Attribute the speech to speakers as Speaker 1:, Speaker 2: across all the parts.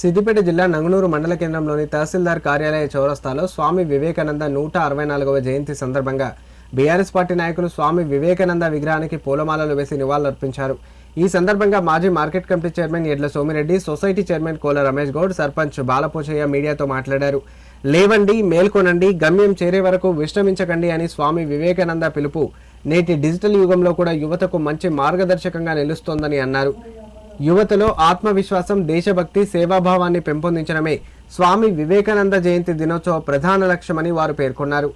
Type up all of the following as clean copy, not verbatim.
Speaker 1: సిద్దిపేట జిల్లా నంగునూరు మండల కేంద్రంలోని తహసీల్దార్ కార్యాలయ చౌరస్తాలో స్వామి వివేకానంద 164వ జయంతి సందర్భంగా బీఆర్ఎస్ పార్టీ నాయకులు స్వామి వివేకానంద విగ్రహానికి పూలమాలలు వేసి నివాళులర్పించారు. ఈ సందర్భంగా మాజీ మార్కెట్ కమిటీ చైర్మన్ ఎడ్ల సోమిరెడ్డి, సొసైటీ చైర్మన్ కోల రమేష్ గౌడ్, సర్పంచ్ బాలపోచయ్య మీడియాతో మాట్లాడారు. లేవండి, మేల్కొనండి, గమ్యం చేరే వరకు విశ్రమించకండి అని స్వామి వివేకానంద పిలుపు నేటి డిజిటల్ యుగంలో కూడా యువతకు మంచి మార్గదర్శకంగా నిలుస్తోందని అన్నారు. యువతలో ఆత్మవిశ్వాసం, దేశభక్తి, సేవాభావాన్ని పెంపొందించడమే స్వామి వివేకానంద జయంతి దినోత్సవ ప్రధాన లక్ష్యమని వారు పేర్కొన్నారు.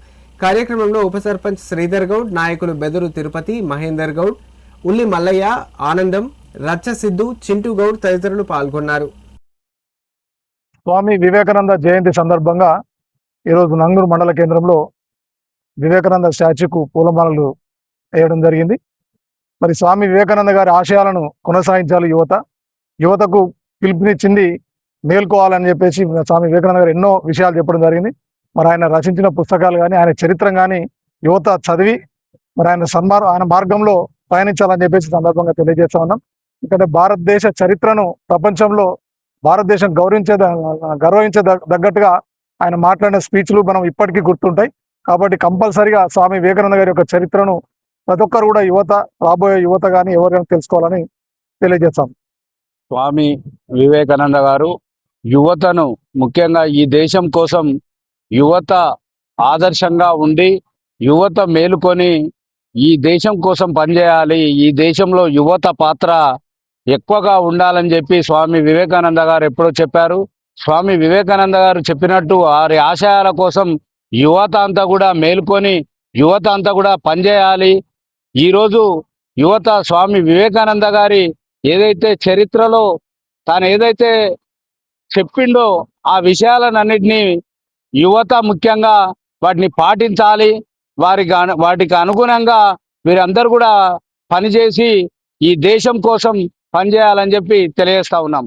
Speaker 1: కార్యక్రమంలో ఉప సర్పంచ్ శ్రీధర్ గౌడ్, నాయకులు బెదురు తిరుపతి, మహేందర్ గౌడ్, ఉల్లి మల్లయ్య, ఆనందం, రచ్చ సిద్ధు, చింటూ గౌడ్ తదితరులు పాల్గొన్నారు.
Speaker 2: స్వామి వివేకానంద జయంతి సందర్భంగా ఈరోజు నంగూరు మండల కేంద్రంలో వివేకానంద స్టాచ్యూకు పూలమాలలు వేయడం జరిగింది. మరి స్వామి వివేకానంద గారి ఆశయాలను కొనసాగించాలి యువతకు పిలుపునిచ్చింది మేల్కోవాలని చెప్పేసి స్వామి వివేకానంద గారు ఎన్నో విషయాలు చెప్పడం జరిగింది. మరి ఆయన రచించిన పుస్తకాలు కానీ, ఆయన చరిత్ర కానీ యువత చదివి మరి ఆయన మార్గంలో పయనించాలని చెప్పేసి సందర్భంగా తెలియజేస్తా ఉన్నాం. ఎందుకంటే భారతదేశ చరిత్రను ప్రపంచంలో భారతదేశం గర్వించే దగ్గట్టుగా ఆయన మాట్లాడిన స్పీచ్లు మనం ఇప్పటికీ గుర్తుంటాయి. కాబట్టి కంపల్సరిగా స్వామి వివేకానంద గారి యొక్క చరిత్రను ప్రతి ఒక్కరు కూడా రాబోయే యువత కానీ ఎవరైనా తెలుసుకోవాలని తెలియజేస్తాం.
Speaker 3: స్వామి వివేకానంద గారు యువతను, ముఖ్యంగా ఈ దేశం కోసం యువత ఆదర్శంగా ఉండి యువత మేలుకొని ఈ దేశం కోసం పనిచేయాలి, ఈ దేశంలో యువత పాత్ర ఎక్కువగా ఉండాలని చెప్పి స్వామి వివేకానంద గారు ఎప్పుడో చెప్పారు. స్వామి వివేకానంద గారు చెప్పినట్టు వారి ఆశయాల కోసం యువత అంతా కూడా మేలుకొని యువత అంతా కూడా పనిచేయాలి. ఈరోజు యువత స్వామి వివేకానంద గారి ఏదైతే చరిత్రలో తాను ఏదైతే చెప్పిండో ఆ విషయాలన్నింటినీ యువత ముఖ్యంగా వాటిని పాటించాలి. వాటికి అనుగుణంగా వీరందరూ కూడా పనిచేసి ఈ దేశం కోసం పనిచేయాలని చెప్పి తెలియజేస్తా ఉన్నాం.